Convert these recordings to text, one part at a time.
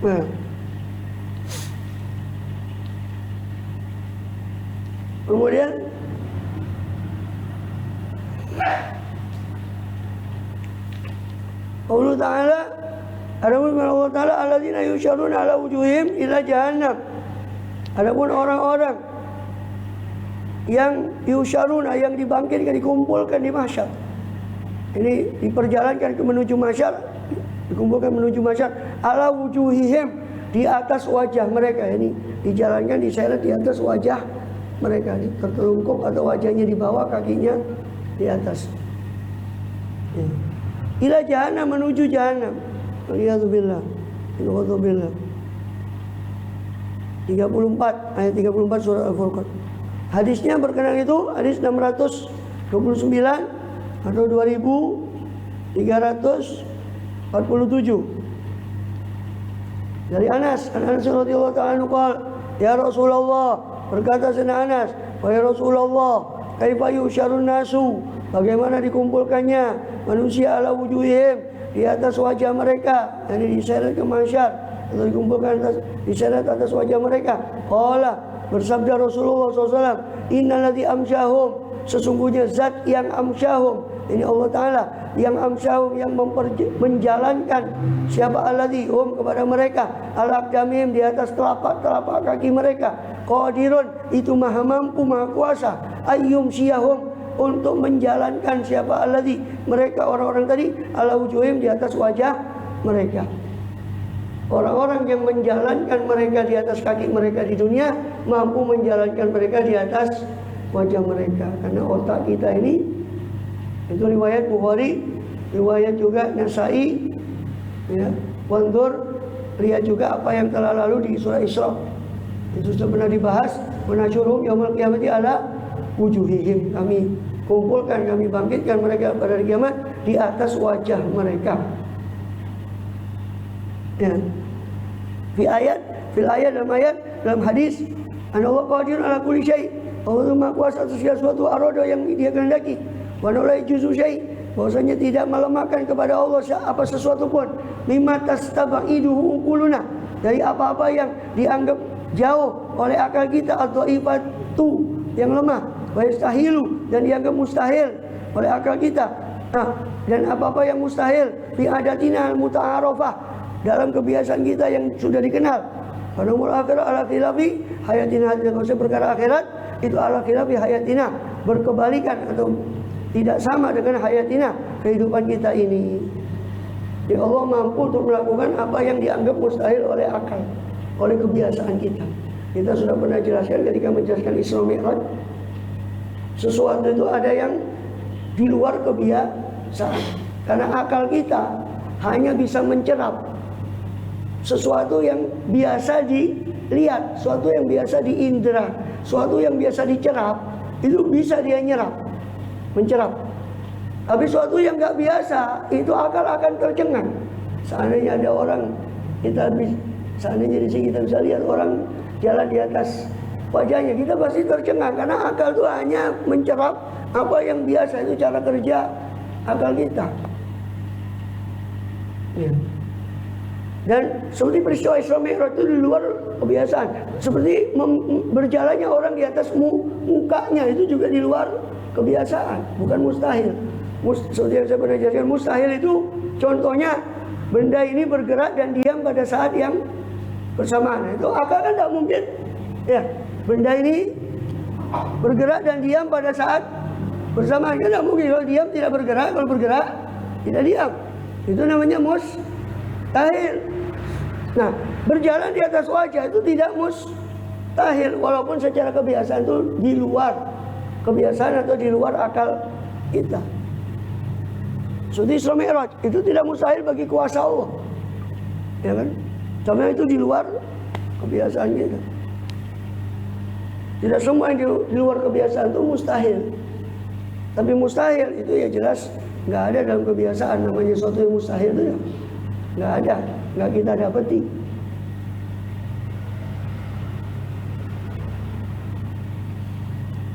Nah. Kemudian Allah Ta'ala, adapun Allah Ta'ala alladzina yusyaruna ala wujuhim ila jahannam. Adapun orang-orang yang yusyaruna, yang dibangkitkan, dikumpulkan di mahsyar. Ini diperjalankan menuju mahsyar, dikumpulkan menuju mahsyar ala wujuhihim, di atas wajah mereka. Ini dijalankan, diseret di atas wajah mereka, tertelungkup atau wajahnya di bawah, kakinya di atas. Ila jahannam, menuju jahannam. Waliyadzubillah. Waliyadzubillah. 34 ayat 34 surah Al-Furqan. Hadisnya berkenaan itu hadis 629 atau 2347 dari Anas radhiyallahu ta'ala qala, ya Rasulullah, berkata sayyidina Anas, wahai Rasulullah, kaifa yusyarun nasu, bagaimana dikumpulkannya manusia ala wujuhihim, di atas wajah mereka, yani diseret ke mahsyar atau dikumpulkan diseret atas wajah mereka. Qala, bersabda Rasulullah SAW, innalladzi amsyahum, sesungguhnya zat yang amsyahum, ini Allah Ta'ala, yang amsyahum, yang menjalankan siapa alladzi hum, kepada mereka, al-aqdamihim, di atas telapak kaki mereka, qadirun, itu maha mampu, maha kuasa, ayyum syahum, untuk menjalankan siapa alladzi, mereka orang-orang tadi, ala wujuhim, di atas wajah mereka. Orang-orang yang menjalankan mereka di atas kaki mereka di dunia, mampu menjalankan mereka di atas wajah mereka. Karena otak kita ini, itu riwayat Bukhari, riwayat juga Nasai, ya. Wandur, lihat juga apa yang telah lalu di surah Isra. Itu sudah pernah dibahas. Menasyurum yaumul qiyamati ala wujuhihim, kami kumpulkan, kami bangkitkan mereka pada hari kiamat di atas wajah mereka. Ya. Fil ayat dalam hadis, Allah qadir ala kulli syai, Allah Maha kuasa atas segala sesuatu, arada yang Dia kehendaki, wa la yujuzu syai, bahwasanya tidak melemahkan kepada Allah apa sesuatu pun, mimma tastabiduhu uquluna, dari apa-apa yang dianggap jauh oleh akal kita, atau ifatu, yang lemah, wa yastahilu, dan dianggap mustahil oleh akal kita. Nah, dan apa-apa yang mustahil fi adatina al-muta'arafah, dalam kebiasaan kita yang sudah dikenal. Pada umur akhirat ala khilafi hayatina, kalau perkara akhirat itu ala khilafi hayatina, berkebalikan atau tidak sama dengan hayatina, kehidupan kita ini. Jadi Allah mampu untuk melakukan apa yang dianggap mustahil oleh akal, oleh kebiasaan kita. Kita sudah pernah jelaskan ketika menjelaskan Isra Mi'raj, sesuatu itu ada yang di luar kebiasaan, karena akal kita hanya bisa mencerap sesuatu yang biasa dilihat, sesuatu yang biasa diindra, sesuatu yang biasa dicerap, itu bisa dia nyerap, mencerap. Tapi sesuatu yang nggak biasa, itu akal akan tercengang. Seandainya ada orang, seandainya di sini kita bisa lihat orang jalan di atas wajahnya, kita pasti tercengang, karena akal itu hanya mencerap apa yang biasa, itu cara kerja akal kita. Ya. Dan seperti peristiwa Isra Mi'raj itu di luar kebiasaan. Seperti berjalannya orang di atas mukanya, itu juga di luar kebiasaan, bukan mustahil. Seperti yang saya pernah jelaskan, mustahil itu contohnya benda ini bergerak dan diam pada saat yang bersamaan. Itu akal kan tidak mungkin. Ya, benda ini bergerak dan diam pada saat bersamaan, kan tidak mungkin. Kalau diam tidak bergerak, kalau bergerak tidak diam. Itu namanya mustahil. Nah, berjalan di atas wajah itu tidak mustahil, walaupun secara kebiasaan itu di luar kebiasaan atau di luar akal kita. Seperti Isra Mi'raj itu tidak mustahil bagi kuasa Allah, ya kan? Cuma itu di luar kebiasaan kita. Tidak semua yang di luar kebiasaan itu mustahil. Tapi mustahil itu ya jelas nggak ada dalam kebiasaan, namanya sesuatu yang mustahil itu ya nggak ada, nggak kita dapati.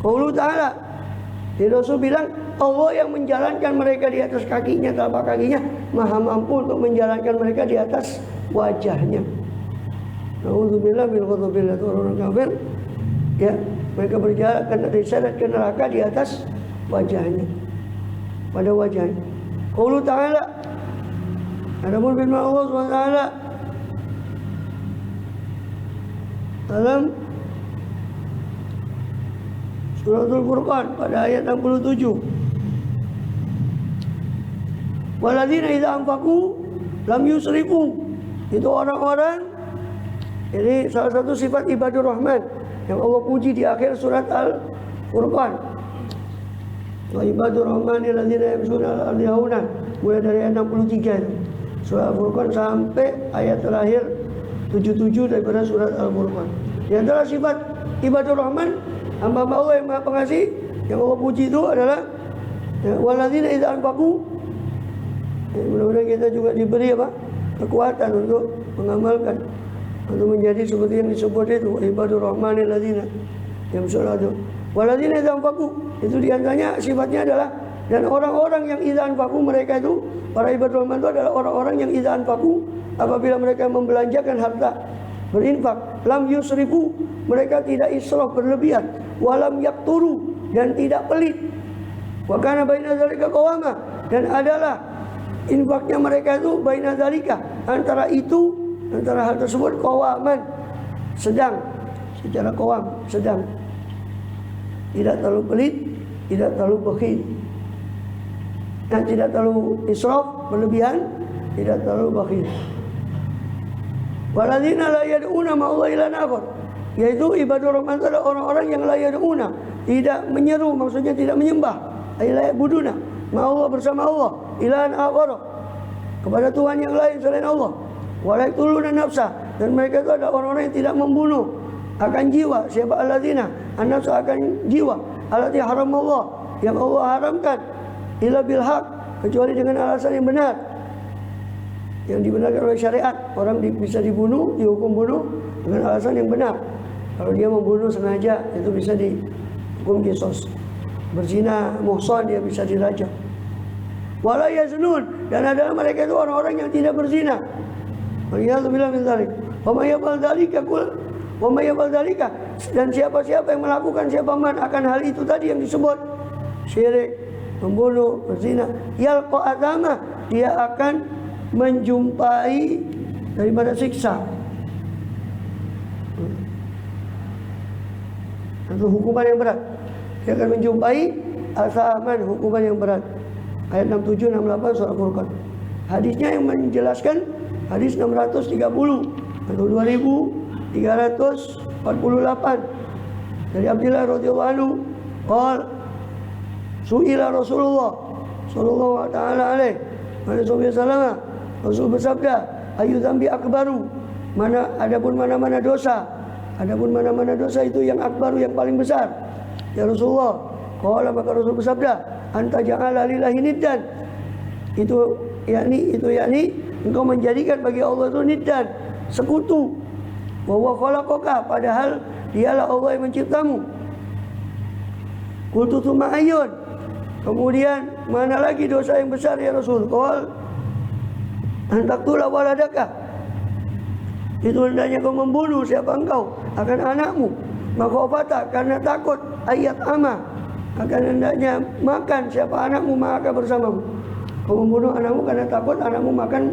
Qaulu Ta'ala, Rasul bilang Allah yang menjalankan mereka di atas kakinya, telapak kakinya, maha mampu untuk menjalankan mereka di atas wajahnya. Na'udzubillah min ghadabillah. Orang kafir ya, mereka berjalan kena diseret ke neraka di atas wajahnya, pada wajahnya. Qaulu ta'ala, adapun firman Allah SWT dalam Suratul Furqan pada ayat 67, Waladzina idza anfaqu lam yusrifu. Itu orang-orang, ini salah satu sifat ibadur rahman yang Allah puji di akhir surat Al-Furqan. Wa ibadur rahman alladzina yamshuna 'alal ardi hauna, mulai dari ayat 63 itu. Surat Al-Furqan sampai ayat terakhir 77 daripada surat Al-Furqan. Di antara sifat ibadur rahman, hamba Allah yang Maha Pengasih, yang Allah puji itu adalah waladzina idza anfaqu. Mudah-mudahan kita juga diberi kekuatan untuk mengamalkan, untuk menjadi seperti yang disebut itu ibadur rahmanil ladzina yamshuna itu. Waladzina idza anfaqu, itu diantaranya sifatnya adalah, dan orang-orang yang idza anfaqu, mereka itu para ibadur rahman itu adalah orang-orang yang idza anfaqu, apabila mereka membelanjakan harta, berinfak, lam yusrifu, mereka tidak israf berlebihan, walam yakturu, dan tidak pelit, wa kana baina dzalika qawama, dan adalah infaknya mereka itu baina dzalika, antara itu, antara hal tersebut, qawaman, sedang, secara qawam, sedang, tidak terlalu pelit, tidak terlalu bakhil, dan tidak terlalu israf berlebihan, tidak terlalu bakhil. Waladzina la yad'una ma'allahi ilahan akhar, yaitu ibadur rahman itu adalah orang-orang yang la yad'una, tidak menyeru, maksudnya tidak menyembah, la ya'buduna ma'allah, bersama Allah, ilahan akhar, kepada Tuhan yang lain selain Allah. Wa la yaqtuluna nafsa, dan mereka itu adalah orang-orang yang tidak membunuh akan jiwa. Siapa alladzina, an-nafsa akan jiwa, allati haramallah, yang Allah haramkan, illa bil haq, kecuali dengan alasan yang benar, yang dibenarkan oleh syariat. Orang bisa dibunuh, dihukum bunuh dengan alasan yang benar. Kalau dia membunuh sengaja, itu bisa dihukum qisas. Berzina muhsan, dia bisa dirajam. Wala yaznun, dan adalah mereka itu orang-orang yang tidak berzina. Waliyadzubillah min dzalik. Wa may yaf'al dzalika wa may yaf'al dzalika, dan siapa-siapa yang melakukan, siapa man akan hal itu tadi yang disebut syirik, membunuh, berzina, yalqa azama, dia akan menjumpai daripada siksa atau hukuman yang berat. Dia akan menjumpai asaman, hukuman yang berat. Ayat 67 68 surah Furqan. Hadisnya yang menjelaskan, hadis 630 atau 2348 dari Abdullah radhiyallahu anhu, qala su'ila Rasulullah sallallahu taala alaihi wasallam, Rasul bersabda, ayu dzambi akbaru, adapun mana-mana dosa itu yang akbaru, yang paling besar, ya Rasulullah. Qala, maka Rasul bersabda, anta ja'ala lillahi niddan, itu yakni engkau menjadikan bagi Allah itu niddan, sekutu, wa huwa khalaqaka, padahal dialah Allah yang menciptamu. Qultu tsumma ayyun, kemudian mana lagi dosa yang besar ya Rasul? Qala antaktula waladaka, itu hendaknya kau membunuh siapa engkau akan anakmu, makhofata, karena takut, ayat ama, akan hendaknya makan siapa anakmu maka bersamamu. Kau membunuh anakmu karena takut anakmu makan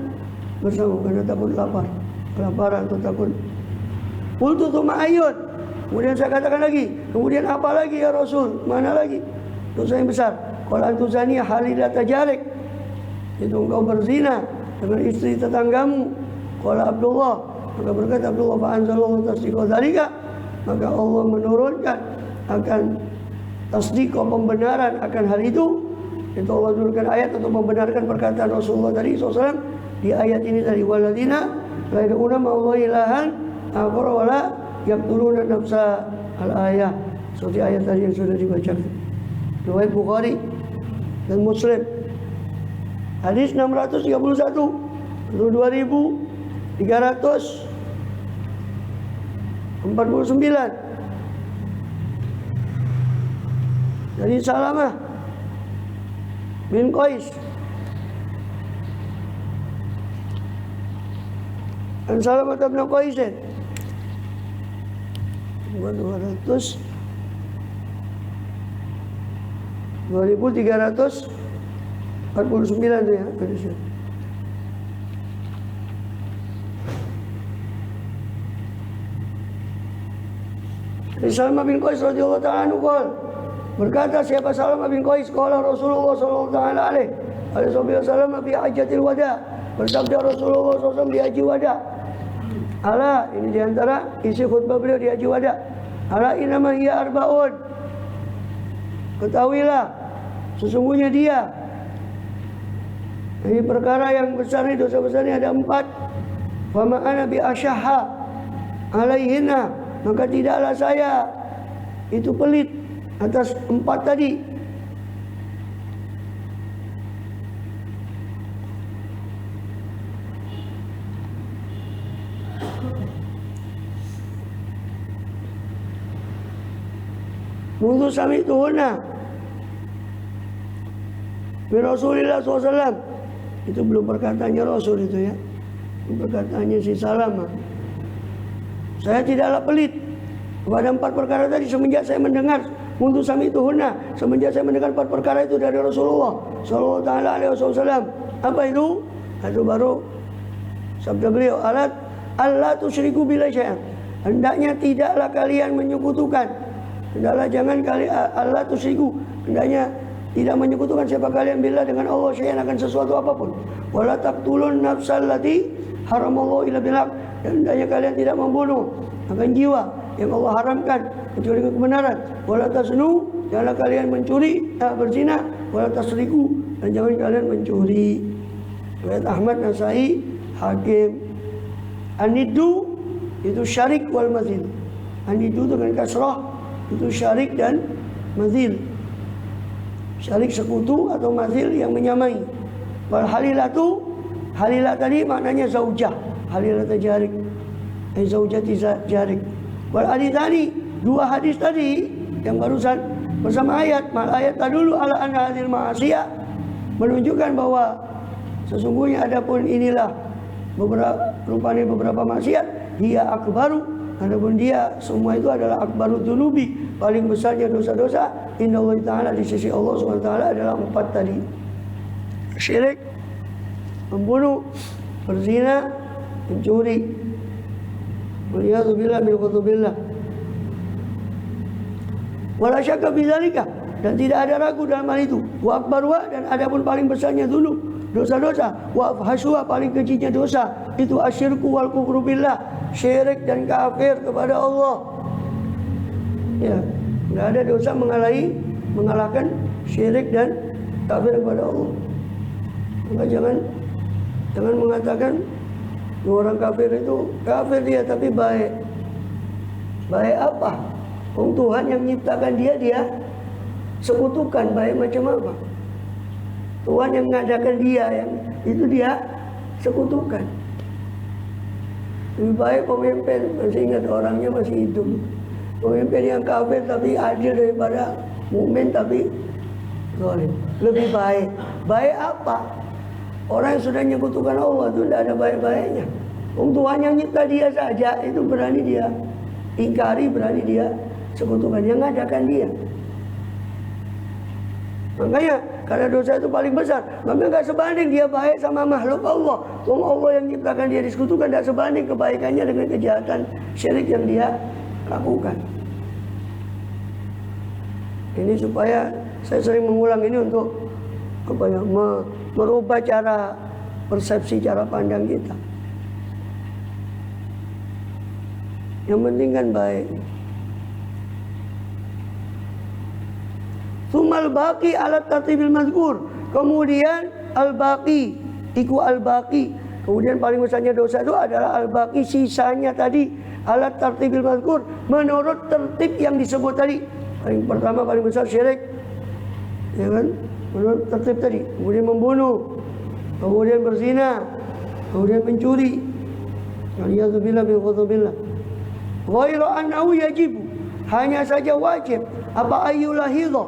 bersamamu, karena takut kelaparan atau takut. Qultu tsumma ayyun, kemudian saya katakan lagi, kemudian apa lagi ya Rasul? Mana lagi dosa yang besar? Qala antuzani halilata jarik, itu engkau berzina dengan istri tetanggamu. Qala Abdullah, maka berkata Abdullah, fa anzalallahu tasdiqa dzalika, maka Allah menurunkan akan tasdiqa, pembenaran akan hal itu. Itu Allah turunkan ayat untuk membenarkan perkataan Rasulullah tadi SAW di ayat ini tadi, walladzina la yad'una ma'allahi ilahan akhar wa la yaqtuluna nafsa al-ayah, seperti ayat tadi yang sudah dibacakan. Riwayat Bukhari dan Muslim. Hadis 631 atau 2349 dari Salamah bin Qais an Salamah bin Qais 2349 tu ya hadisnya. Salama bin Qais radhiyallahu ta'ala anhu berkata, siapa Salama bin Qais, qala Rasulullah sallallahu ta'ala alaihi wasallam fi hajjatil wada, bersabda Rasulullah SAW di haji wada. Ala, ini diantara isi khutbah beliau di haji wada. Ala inama hiya arba'un, ketahuilah sesungguhnya dia, ini perkara yang besar ini, dosa besar ini ada 4. Fama ana bi asyahha alaihinna, maka tidaklah saya itu pelit atas 4 tadi. Mundu sami tuhuna min Rasulillah SAW, itu belum perkataannya Rasul itu ya, perkataannya si Salama. Saya tidaklah pelit kepada 4 perkara tadi semenjak saya mendengar, mundu sami tuhuna, semenjak saya mendengar 4 perkara itu dari Rasulullah sallallahu ta'ala alaihi wasallam. Apa itu? Itu baru sabda beliau, alat Allah tusyriku billahi syai'an, hendaknya tidaklah kalian menyekutukan, hendaklah jangan kalian Allah tusyriku, hendaknya tidak menyekutukan siapa kalian bila dengan Allah syai'an, akan sesuatu apapun. Wala taqtulun nafsal lati haramallahu illa bil haq, dan hendaknya kalian tidak membunuh akan jiwa yang Allah haramkan kecuali dengan kebenaran. Wala tasnu, janganlah kalian mencuri, berzina. Wala tasriku, dan jangan kalian mencuri. Riwayat Ahmad, Nasai, Hakim. Anidu itu syarik wal mazil. Anidu dengan kasrah itu syarik dan mazil. Syarik sekutu atau mazil yang menyamai. Wal halilatu, halilah tadi maknanya zaujah, halilah tajarik, zaujati jarik. Wal haditsani, 2 hadis tadi yang barusan bersama ayat, mal ayat dulu ala anna hadil ma'asiyah, menunjukkan bahwa sesungguhnya adapun inilah beberapa maksiat, dia akbaru, adapun dia semua itu adalah akbaru dzunubi, paling besarnya dosa-dosa, innallahi ta'ala, di sisi Allah SWT adalah 4 tadi. Syirik, membunuh, berzina, mencuri. Waliyadzubillah min ghadabillah. Wala syakka bidzalika, dan tidak ada ragu dalam hal itu. Wa akbaruha, dan adapun paling besarnya dzunub, dosa-dosa. Wa afhasuha, paling kejinya dosa, itu asyirku wal kufru billah, syirik dan kafir kepada Allah. Ya, tidak ada dosa mengalahkan syirik dan kafir kepada Allah. Maka jangan mengatakan orang kafir itu kafir dia tapi baik. Baik apa? Tuhan yang menciptakan dia sekutukan, baik macam apa? Tuhan yang mengadakan dia, yang itu dia sekutukan. Lebih baik pemimpin, masih ingat orangnya masih hidup, pemimpin yang kafir tapi adil daripada mukmin tapi zalim. Lebih baik. Baik apa? Orang yang sudah menyekutukan Allah itu tidak ada baik-baiknya. Tuhan yang nyipta dia saja itu berani dia ingkari, berani dia sekutukan, yang mengadakan dia. Makanya karena dosa itu paling besar, maka nggak sebanding dia baik sama makhluk Allah. Allah yang menciptakan dia disekutukan, tidak sebanding kebaikannya dengan kejahatan syirik yang dia lakukan. Ini supaya saya sering mengulang ini untuk merubah cara persepsi, cara pandang kita. Yang penting kan baik. Sumal baqi alat tartibil mazkur. Kemudian al-baqi, iku al-baqi. Kemudian paling besarnya dosa itu adalah al-baqi, sisanya tadi alat tartibil mazkur, menurut tertib yang disebut tadi. Paling pertama paling besar syirik, ya kan? Menurut tertib tadi. Kemudian membunuh, kemudian berzina, kemudian mencuri. Waliyadzubillah min ghadabillah. Ghairu annahu yajibu, hanya saja wajib apa ayyulahidha,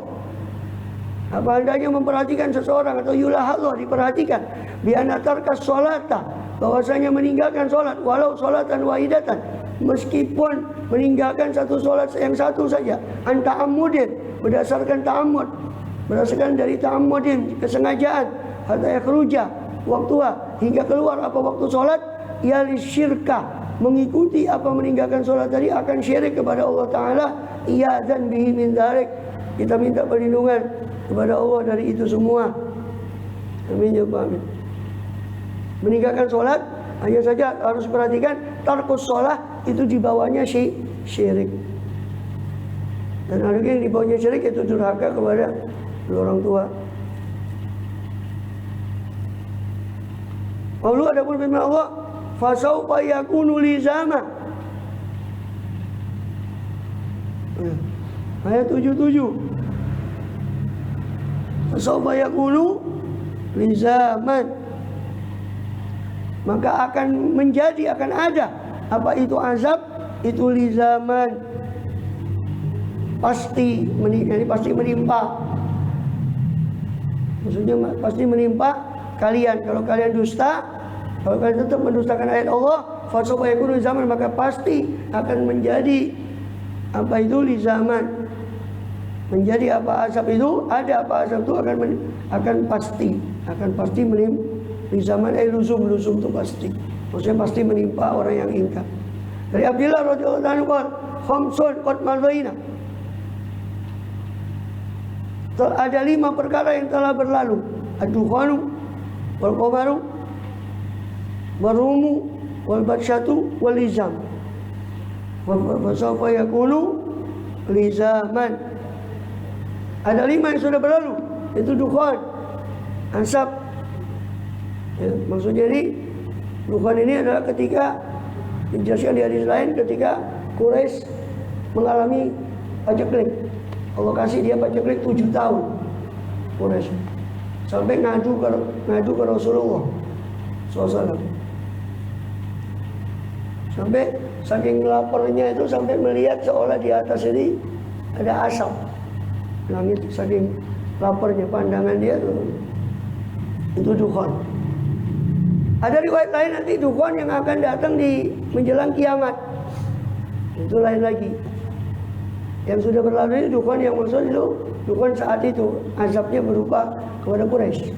apa hendaknya memperhatikan seseorang, atau yulahadha, diperhatikan, bi anna tarkas sholata, bahwasanya meninggalkan sholat walau sholatan wahidatan, meskipun meninggalkan satu sholat yang satu saja, an ta'ammudin, berdasarkan ta'ammud, berdasarkan dari ta'ammudin, kesengajaan, hatta yakhruja waktuha, hingga keluar apa waktu sholat, ya lisyirka, mengikuti apa meninggalkan sholat tadi akan syirik kepada Allah Ta'ala. Iya dan bihi min dzalik, kita minta perlindungan kepada Allah dari itu semua. Amin ya Rabbal alamin. Meninggalkan sholat, hanya saja harus perhatikan tarkus sholat itu dibawanya syirik. Dan ada yang dibawanya syirik itu durhaka kepada orang tua. Lalu ada pun firman Allah, fasaufa yakunu lizama. Ayat 77. Fasaufa yakunu lizaman, maka akan menjadi, akan ada apa itu azab, itu lizaman, pasti menimpa. Maksudnya pasti menimpa kalian. Kalau kalian dusta, kalau kalian tetap mendustakan ayat Allah, fasaufa yakunu lizaman, maka pasti akan menjadi apa itu lizaman. Menjadi apa azab itu, ada apa azab itu akan pasti menimpa. Lizaman luzum itu pasti. Maksudnya pasti menimpa orang yang ingkar. Dari Abdullah radhiyallahu anhu, khamsun qad madhaina. Ada 5 perkara yang telah berlalu. Ad-dukhanu wal qamaru wal rumu wal batsyatu wal lizam. Wa sawfa yakunu lizaman. Ada 5 yang sudah berlalu, itu dukhan, asap. Ya, maksudnya ini dukhan ini adalah ketika dijelaskan di hadis lain, ketika Quraisy mengalami paceklik. Allah kasih dia paceklik 7 tahun. Quraisy sampai ngadu ke Rasulullah SAW. Sampai saking laparnya itu sampai melihat seolah di atas ini ada asap. Langit, saking laparnya pandangan dia itu dukhan. Ada riwayat lain nanti dukhan yang akan datang di menjelang kiamat. Itu lain lagi. Yang sudah berlalu ini dukhan yang maksud itu dukhan saat itu azabnya berupa kepada Quraisy.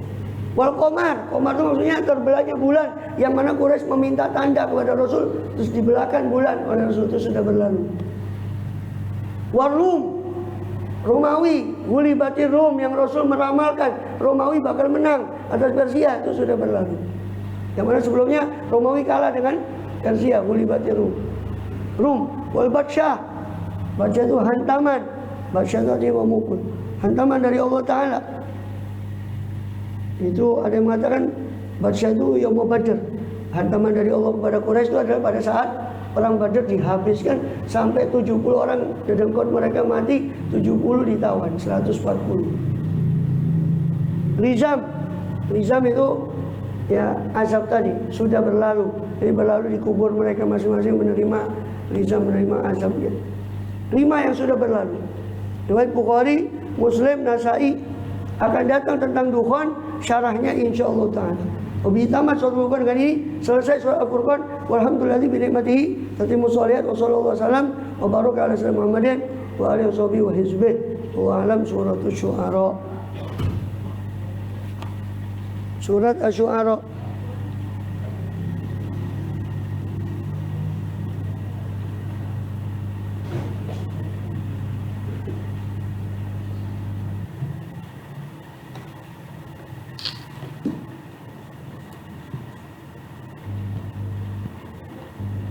Wal qamar, qamar itu maksudnya terbelahnya bulan, yang mana Quraisy meminta tanda kepada Rasul, terus dibelahkan bulan oleh Rasul, itu sudah berlalu. Wal rum, Romawi, gulibatir Rum, yang Rasul meramalkan Romawi bakal menang atas Persia, itu sudah berlalu. Yang mana sebelumnya Romawi kalah dengan Persia, gulibatir Rum. Wal batsyah, batsyah itu hantaman, batsyah itu artinya memukul, hantaman dari Allah Ta'ala. Itu ada yang mengatakan batsyah itu Yaum Badr, hantaman dari Allah kepada Quraisy itu adalah pada saat perang Badr dihabiskan sampai 70 orang dedengkot mereka mati, 70 ditawan, 140. Lizam itu ya azab tadi sudah berlalu. Jadi berlalu di kubur mereka masing-masing menerima lizam, menerima azabnya. 5 yang sudah berlalu. Riwayat Bukhari, Muslim, Nasai akan datang tentang dukhan, syarahnya insyaallah taala. Wabillahi tamat surat Al-Furqan dengan ini selesai surat Al-Furqan. Walhamdulillahi bi ni'matihi tatimmu shalihat wa sallallahu wasallam wa baraka ala sayyidina Muhammadin wa alihi washabihi wa hizbihi wa alam suratul syu'ara. Surat Asy-Syu'ara.